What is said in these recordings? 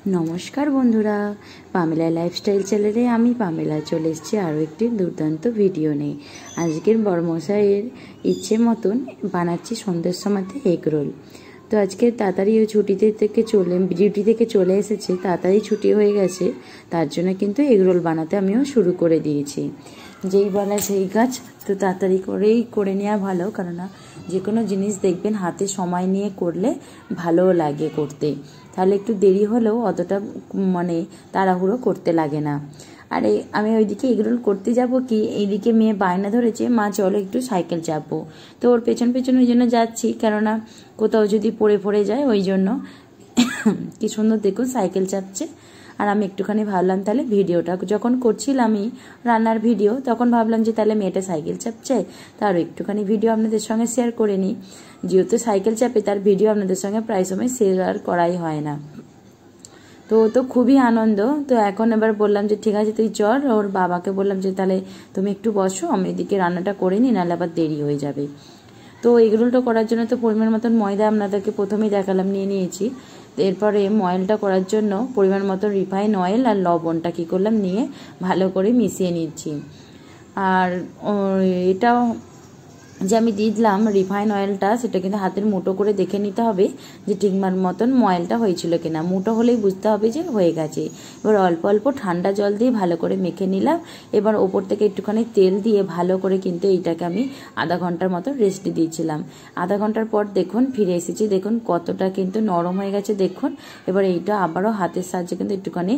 নমস্কার বন্ধুরা, Pamela lifestyle চ্যানেলে আমি পামেলা চলে এসেছি আরও একটি দুর্দান্ত ভিডিও নিয়ে। আজকের বড়মশাইয়ের ইচ্ছে মতন বানাচ্ছি সন্ধ্যের সময়তে এগ রোল। তো আজকে তাড়াতাড়ি ওই ডিউটি থেকে চলে এসেছে, তাড়াতাড়ি ছুটি হয়ে গেছে, তার জন্য কিন্তু এগ রোল বানাতে আমিও শুরু করে দিয়েছি। যেই বলা সেই কাজ, তো তাড়াতাড়ি করেই করে নেওয়া ভালো, কেননা যে কোনো জিনিস দেখবেন হাতে সময় নিয়ে করলে ভালোও লাগে করতে, তাহলে একটু দেরি হলেও অতটা তাড়াহুড়ো করতে লাগে না। আর আমি ওইদিকে এগরোল করতে যাব কি, এইদিকে মেয়ে বায়না ধরেছে, মা চলো একটু সাইকেল চাপবো। তো ওর পেছন পেছন ওই জন্য যাচ্ছি, কেননা কোথাও যদি পড়ে যায়, ওই জন্য। কি সুন্দর দেখুন সাইকেল চাপছে। আর আমি একটুখানি ভাবলাম তাহলে ভিডিওটা যখন করছিলামই রান্নার ভিডিও, তখন ভাবলাম যে তাহলে মেয়েটা সাইকেল চাপছে, তারও একটুখানি ভিডিও আপনাদের সঙ্গে শেয়ার করে নিই। যেহেতু সাইকেল চাপে, তার ভিডিও আপনাদের সঙ্গে প্রায় সময় শেয়ার করাই হয় না। তো খুবই আনন্দ। তো এখন এবার বললাম যে ঠিক আছে তুই চল, ওর বাবাকে বললাম যে তাহলে তুমি একটু বসো, আমি এদিকে রান্নাটা করে নিই, নাহলে আবার দেরি হয়ে যাবে। তো এগরোলটা করার জন্য তো পরিমাণ মতন ময়দা আপনাদেরকে প্রথমেই দেখালাম নিয়ে নিয়েছি। এরপরে ময়েলটা করার জন্য পরিমাণ মতো রিফাইন অয়েল আর লবণটা কী করলাম নিয়ে ভালো করে মিশিয়ে নিচ্ছি। আর এটাও যে আমি দিয়ে দিলাম রিফাইন অয়েলটা, সেটা কিন্তু হাতের মুঠো করে দেখে নিতে হবে যে ঠিকঠাক মতন ময়েলটা হয়েছিল কিনা। মুঠো হলেই বুঝতে হবে যে হয়ে গেছে। এবার অল্প অল্প ঠান্ডা জল দিয়ে ভালো করে মেখে নিলাম। এবার ওপর থেকে একটুখানি তেল দিয়ে ভালো করে কিন্তু এইটাকে আমি আধা ঘন্টার মতো রেস্ট দিয়েছিলাম। আধা ঘন্টার পর দেখুন ফিরে এসেছি, দেখুন কতটা কিন্তু নরম হয়ে গেছে দেখুন। এবার এইটা আবারও হাতের সাহায্যে কিন্তু একটুখানি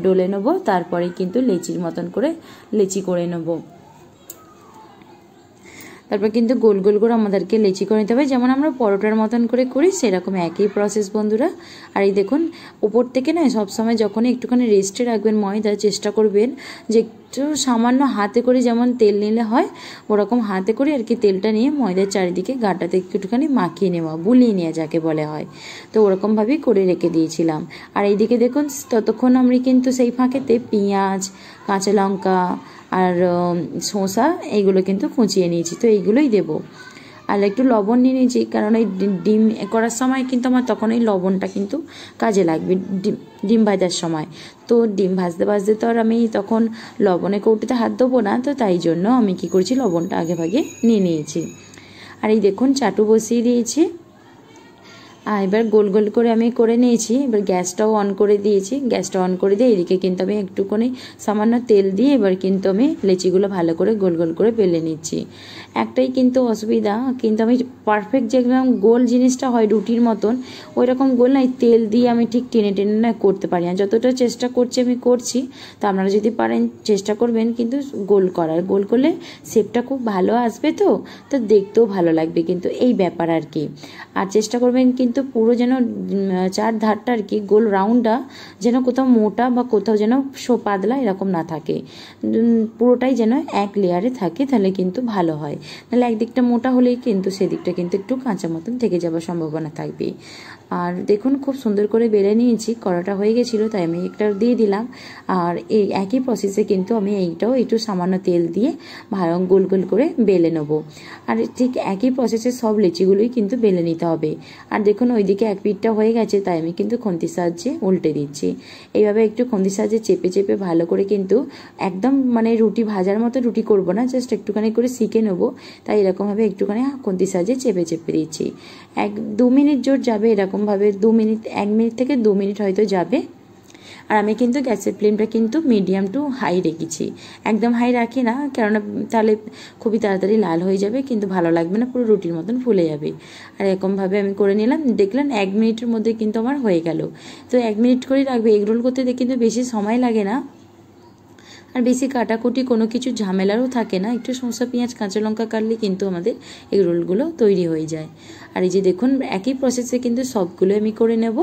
ডলে নেবো, তারপরে কিন্তু লেচির মতন করে লেচি করে নেবো। তারপর কিন্তু গোল গোল করে আমাদেরকে লেচি করে নিতে হবে, যেমন আমরা পরোটার মতন করে করি সেরকম একই প্রসেস বন্ধুরা। আর এই দেখুন উপর থেকে না সবসময় যখন একটুখানি রেস্টে রাখবেন ময়দা, চেষ্টা করবেন যে একটু সামান্য হাতে করে যেমন তেল নিলে হয় ওরকম হাতে করে আর কি তেলটা নিয়ে ময়দার চারিদিকে গাটাতে একটুখানি মাখিয়ে নেওয়া, বুলিয়ে নেওয়া যাকে বলে হয়। তো ওরকমভাবেই করে রেখে দিয়েছিলাম। আর এইদিকে দেখুন ততক্ষণ আমি কিন্তু সেই ফাঁকেতে পেঁয়াজ, কাঁচা লঙ্কা আর শসা এইগুলো কিন্তু কুচিয়ে নিয়েছি, তো এইগুলোই দেবো। আর একটু লবণ নিয়ে নিয়েছি, কারণ এই ডিম করার সময় কিন্তু আমার তখন এই লবণটা কিন্তু কাজে লাগবে ডিম ভাজার সময়। তো ডিম ভাজতে ভাজতে তো আর আমি তখন লবণে কৌটোতে হাত দেবো না, তো তাই জন্য আমি কি করছি লবণটা আগে ভাগে নিয়ে নিয়েছি। আর এই দেখুন চাটু বসিয়ে দিয়েছি। এবার গোল গোল করে আমি করে নিয়েছি। এবার গ্যাসটাও অন করে দিয়েছি। গ্যাসটা অন করে দিয়ে এদিকে কিন্তু আমি একটুখানি সামান্য তেল দিয়ে এবার কিন্তু আমি লেচিগুলো ভালো করে গোল গোল করে বেলে নিচ্ছি। একটাই কিন্তু অসুবিধা, কিন্তু আমি পারফেক্ট যেরকম গোল জিনিসটা হয় রুটির মতন, ওই রকম গোল না তেল দিয়ে আমি ঠিক টেনে টেনে না করতে পারি না। যতটা চেষ্টা করছি আমি করছি, তো আপনারা যদি পারেন চেষ্টা করবেন কিন্তু গোল করার। গোল করলে শেপটা খুব ভালো আসবে, তো দেখতেও ভালো লাগবে, কিন্তু এই ব্যাপার আর কি। আর চেষ্টা করবেন কিন্তু পুরো যেন চার ধারটা আর কি গোল রাউন্ডটা যেন কোথাও মোটা বা কোথাও যেন পাতলা এরকম না থাকে, পুরোটাই যেন এক লেয়ারে থাকে, তাহলে কিন্তু ভালো হয়। নাহলে একদিকটা মোটা হলেই কিন্তু সেদিকটা কিন্তু একটু কাঁচা মতন থেকে যাওয়ার সম্ভাবনা থাকবে। আর দেখুন খুব সুন্দর করে বেলে নিয়েছি, কড়াটা হয়ে গেছিলো তাই আমি একটা দিয়ে দিলাম। আর এই একই প্রসেসে কিন্তু আমি এইটাও একটু সামান্য তেল দিয়ে ভালো গোল গোল করে বেলে নেবো। আর ঠিক একই প্রসেসে সব লিচিগুলোই কিন্তু বেলে নিতে হবে। আর দেখুন ওইদিকে এক পিঠটা হয়ে গেছে, তাই আমি কিন্তু খুন্তির সাহায্যে উল্টে দিচ্ছি। এইভাবে একটু খুন্তির সাহায্যে চেপে চেপে ভালো করে কিন্তু একদম রুটি ভাজার মতো রুটি করব না, জাস্ট একটুখানি করে শিখে নেবো, তাই এরকমভাবে একটুখানি খুন্তির সাহায্যে চেপে চেপে দিচ্ছি। 1-2 মিনিট জোর যাবে এরকমভাবে, 1 মিনিট থেকে 2 মিনিট হয়তো যাবে। আর আমি কিন্তু গ্যাসের ফ্লেমটা কিন্তু মিডিয়াম টু হাই রেখেছি, একদম হাই রাখি না, কেননা তাহলে খুবই তাড়াতাড়ি লাল হয়ে যাবে, কিন্তু ভালো লাগবে না, পুরো রুটির মতন ফুলে যাবে। আর এরকমভাবে আমি করে নিলাম, দেখলেন 1 মিনিটের মধ্যে কিন্তু আমার হয়ে গেল। তো 1 মিনিট করেই রাখবে, এগরোল করতে কিন্তু বেশি সময় লাগে না, আর বেশি কাটাকুটি কোনো কিছু ঝামেলারও থাকে না। একটু শসা পেঁয়াজ কাঁচা লঙ্কা কাটলে কিন্তু আমাদের এগরোলগুলো তৈরি হয়ে যায়। আর এই যে দেখুন একই প্রসেসে কিন্তু সবগুলো আমি করে নেব।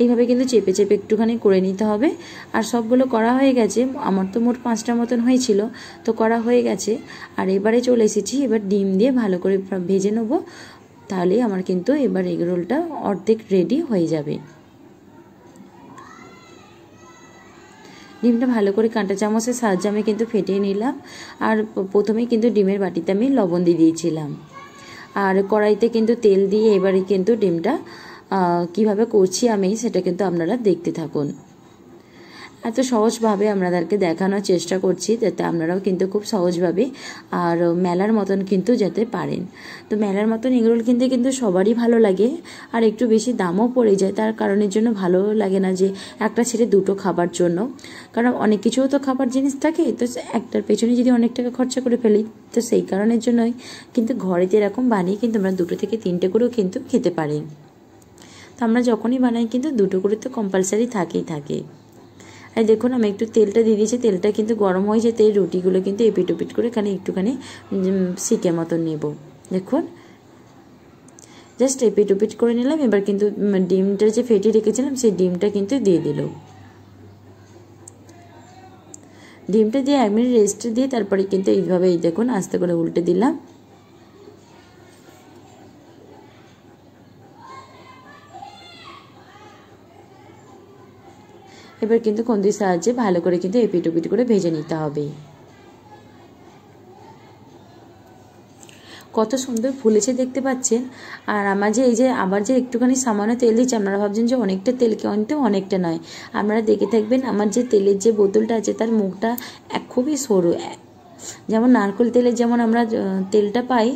এইভাবে কিন্তু চেপে চেপে একটুখানি করে নিতে হবে। আর সবগুলো করা হয়ে গেছে, আমার তো মোট 5টা মতন হয়েছিল, তো করা হয়ে গেছে। আর এবারে চলে এসেছি, এবার ডিম দিয়ে ভালো করে ভেজে নেব, তাহলেই আমার কিন্তু এবার এগরোলটা অর্ধেক রেডি হয়ে যাবে। ডিমটা ভালো করে কাঁটা চামচের সাহায্যে আমি কিন্তু ফেটিয়ে নিলাম। আর প্রথমেই কিন্তু ডিমের বাটিতে আমি লবণ দিয়ে দিয়েছিলাম। আর কড়াইতে কিন্তু তেল দিয়ে এবারে কিন্তু ডিমটা কিভাবে করছি আমি সেটা কিন্তু আপনারা দেখতে থাকুন। এত সহজভাবে আপনাদেরকে দেখানোর চেষ্টা করছি যাতে আপনারাও কিন্তু খুব সহজভাবে আর মেলার মতন কিন্তু যেতে পারেন। তো মেলার মতন এগরোল কিনতে কিন্তু সবারই ভালো লাগে, আর একটু বেশি দামও পড়ে যায়। তার কারণের জন্য ভালো লাগে না যে একটা ছেড়ে দুটো খাবার জন্য, কারণ অনেক কিছুও তো খাবার জিনিস থাকে, তো একটার পেছনে যদি অনেক টাকা খরচা করে ফেলি, তো সেই কারণের জন্যই কিন্তু ঘরেতে এরকম বানিয়ে কিন্তু আমরা 2 থেকে 3টে করেও কিন্তু খেতে পারি। তো আমরা যখনই বানাই কিন্তু 2টো করে তো কম্পালসারি থাকেই থাকে। আর দেখুন আমি একটু তেলটা দিয়ে দিয়েছি, তেলটা কিন্তু গরম হয়ে যেতে রুটিগুলো কিন্তু এপিট ওপিট করে এখানে একটুখানি শিকের মতন নেব। দেখুন জাস্ট এপিট ওপিট করে নিলাম। এবার কিন্তু ডিমটা যে ফেটে রেখেছিলাম সেই ডিমটা কিন্তু দিয়ে দিল। ডিমটা দিয়ে 1 মিনিট রেস্ট দিয়ে তারপরে কিন্তু এইভাবে এই দেখুন আস্তে করে উল্টে দিলাম। এবার কিন্তু খুন্তির সাহায্যে ভালো করে কিন্তু এপিট ওপিট করে ভেজে নিতে হবে। কত সুন্দর ফুলেছে দেখতে পাচ্ছেন। আর আমার যে এই যে আবার যে একটুখানি সামান্য তেল দিচ্ছি, আপনারা ভাবছেন যে অনেকটা তেল, কিন্তু অনেকটা নয়। আপনারা দেখে থাকবেন আমার যে তেলের যে বোতলটা আছে তার মুখটা খুবই সরু, যেমন নারকেল তেলের যেমন আমরা তেলটা পাই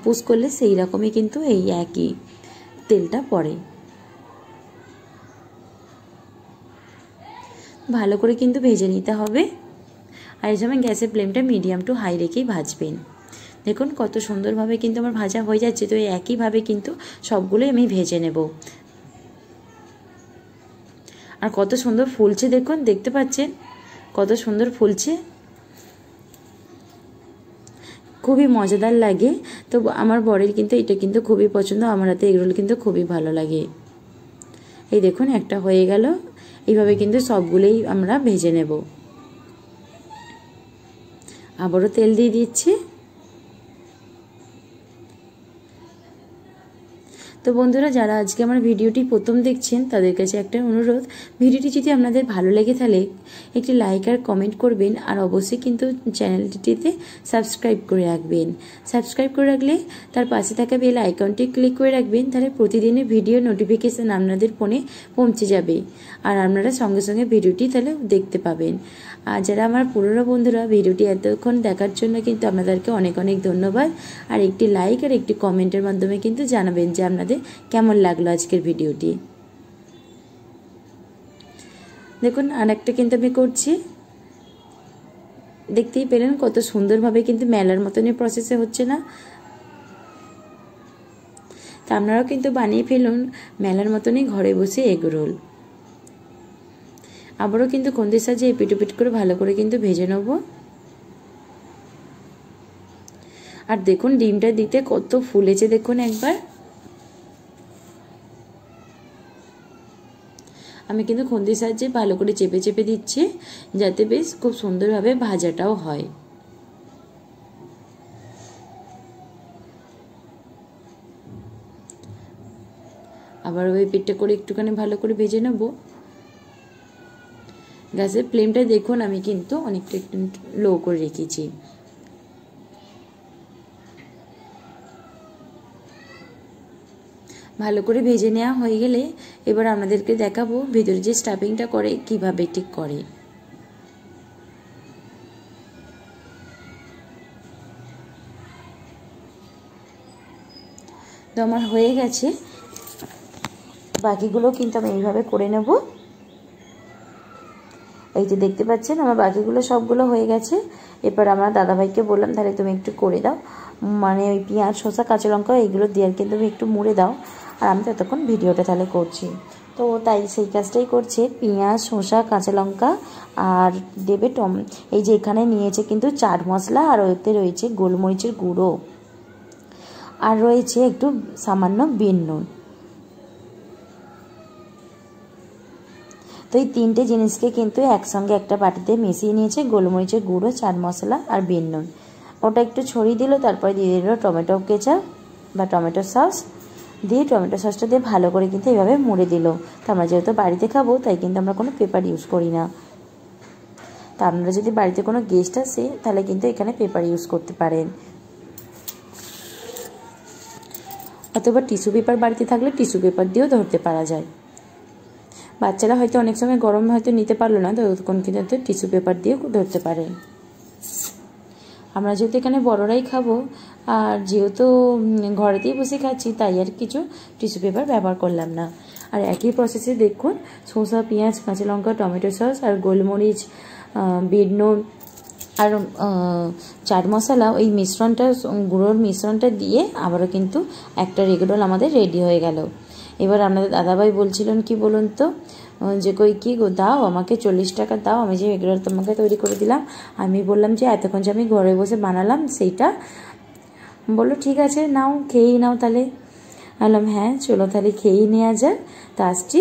পুষ করলে সেই রকমই কিন্তু এই একই তেলটা পড়ে। ভালো করে কিন্তু ভেজে নিতে হবে। আর এই সময় গ্যাসের ফ্লেমটা মিডিয়াম টু হাই রেখেই ভাজবেন। দেখুন কত সুন্দরভাবে কিন্তু আমার ভাজা হয়ে যাচ্ছে। তো একইভাবে কিন্তু সবগুলোই আমি ভেজে নেব। আর কত সুন্দর ফুলছে দেখুন, দেখতে পাচ্ছেন কত সুন্দর ফুলছে, খুবই মজাদার লাগে। তো আমার বরের কিন্তু এটা কিন্তু খুবই পছন্দ, আমার হাতে এগরোল কিন্তু খুবই ভালো লাগে। এই দেখুন একটা হয়ে গেল। এইভাবে কিন্তু সবগুলোই আমরা ভেজে নেব। আবারও তেল দিয়ে দিচ্ছি। তো বন্ধুরা যারা আজকে আমার ভিডিওটি প্রথম দেখছেন তাদের কাছে একটা অনুরোধ, ভিডিওটি যদি আপনাদের ভালো লেগে তাহলে একটি লাইক আর কমেন্ট করবেন। আর অবশ্যই কিন্তু চ্যানেলটিতে সাবস্ক্রাইব করে রাখবেন। সাবস্ক্রাইব করে রাখলে তার পাশে থাকা বেল আইকনটি ক্লিক করে রাখবেন, তাহলে প্রতিদিনের ভিডিও নোটিফিকেশান আপনাদের ফোনে পৌঁছে যাবে আর আপনারা সঙ্গে সঙ্গে ভিডিওটি তাহলে দেখতে পাবেন। আর যারা আমার পুরনো বন্ধুরা ভিডিওটি এতক্ষণ দেখার জন্য কিন্তু আপনাদেরকে অনেক অনেক ধন্যবাদ। আর একটি লাইক আর একটি কমেন্টের মাধ্যমে কিন্তু জানাবেন যে আপনাদের কেমন লাগলো আজকের ভিডিওটি। দেখুন আরেকটা কিন্তু আমি করছি, দেখতেই পেলেন কত সুন্দরভাবে কিন্তু মেলার মতনই প্রসেসে হচ্ছে না। তা আপনারাও কিন্তু বানিয়ে ফেলুন মেলার মতনই ঘরে বসে এগরোল। আবারও কিন্তু খুন্তির সাহায্যে এপিট ওপিট করে ভালো করে কিন্তু ভেজে নেব। আর দেখুন ডিমটা দিতে কত ফুলেছে দেখুন একবার। আমি কিন্তু খুন্তির সাহায্যে ভালো করে চেপে চেপে দিচ্ছি যাতে বেশ খুব সুন্দরভাবে ভাজাটাও হয়। আবার ওই পিঠটা করে একটুখানি ভালো করে ভেজে নেব। গ্যাসের ফ্লেমটা দেখুন আমি কিন্তু অনেকটা একটু লো করে রেখেছি। ভালো করে ভেজে নেওয়া হয়ে গেলে এবার আপনাদেরকে দেখাবো ভেতরে যে স্টাফিংটা করে কিভাবে ঠিক করে। তো আমার হয়ে গেছে, বাকিগুলো কিন্তু আমি এইভাবে করে নেব। এই যে দেখতে পাচ্ছেন আমার বাকিগুলো সবগুলো হয়ে গেছে। এবার আমার দাদাভাইকে বললাম তাহলে তুমি একটু করে দাও, মানে ওই পেঁয়াজ শসা কাঁচা লঙ্কা এইগুলো দিয়ে কিন্তু তুমি একটু মুড়ে দাও। আর আমি ততক্ষণ ভিডিওটা তাহলে করছি। তো তাই সেই কাজটাই করছে, পেঁয়াজ শসা কাঁচা লঙ্কা আর দেবে এই যে এখানে নিয়েছে কিন্তু চাট মশলা, আর ওতে রয়েছে গোলমরিচের গুঁড়ো, আর রয়েছে একটু সামান্য বিন নুন। তো এই 3টে জিনিসকে কিন্তু একসঙ্গে একটা বাটিতে মিশিয়ে নিয়েছে, গোলমরিচের গুঁড়ো চাট মশলা আর বিন নুন। ওটা একটু ছড়িয়ে দিল, তারপরে দিয়ে দিল টমেটো কেচাপ বা টমেটো সস, দিয়ে টমেটো সসটা দিয়ে ভালো করে কিন্তু এইভাবে মুড়ে দিল। তো আমরা যেহেতু বাড়িতে খাবো তাই কিন্তু আমরা কোনো পেপার ইউজ করি না। তা আপনারা যদি বাড়িতে কোনো গেস্ট আসে তাহলে কিন্তু এখানে পেপার ইউজ করতে পারেন। অথবা টিস্যু পেপার বাড়িতে থাকলে টিস্যু পেপার দিয়েও ধরতে পারা যায়। বাচ্চারা হয়তো অনেক সময় গরম হয়তো নিতে পারলো না, ততক্ষণ কিন্তু টিস্যু পেপার দিয়েও ধরতে পারে। আমরা যেহেতু এখানে বড়রাই খাবো আর যেহেতু ঘরেতেই বসে খাচ্ছি, তাই আর কিছু টিস্যু পেপার ব্যবহার করলাম না। আর একই প্রসেসে দেখুন শসা, পেঁয়াজ, কাঁচা লঙ্কা, টমেটো সস আর গোলমরিচ, বিট নুন আর চাট মশলা, ওই মিশ্রণটা, গুঁড়োর মিশ্রণটা দিয়ে আবারও কিন্তু একটা এগ রোল আমাদের রেডি হয়ে গেল। এবার আপনাদের দাদাভাই বলছিলেন কি বলুন তো, যে কই কি গো দাও আমাকে 40 টাকা দাও, আমি যে এগ রোল তোমাকে তৈরি করে দিলাম। আমি বললাম যে এতক্ষণ যে আমি ঘরে বসে বানালাম সেইটা। বললো ঠিক আছে নাও, খেয়েই নাও তাহলে। বললাম হ্যাঁ চলো তাহলে খেয়েই নেওয়া যাক। তা আসছি।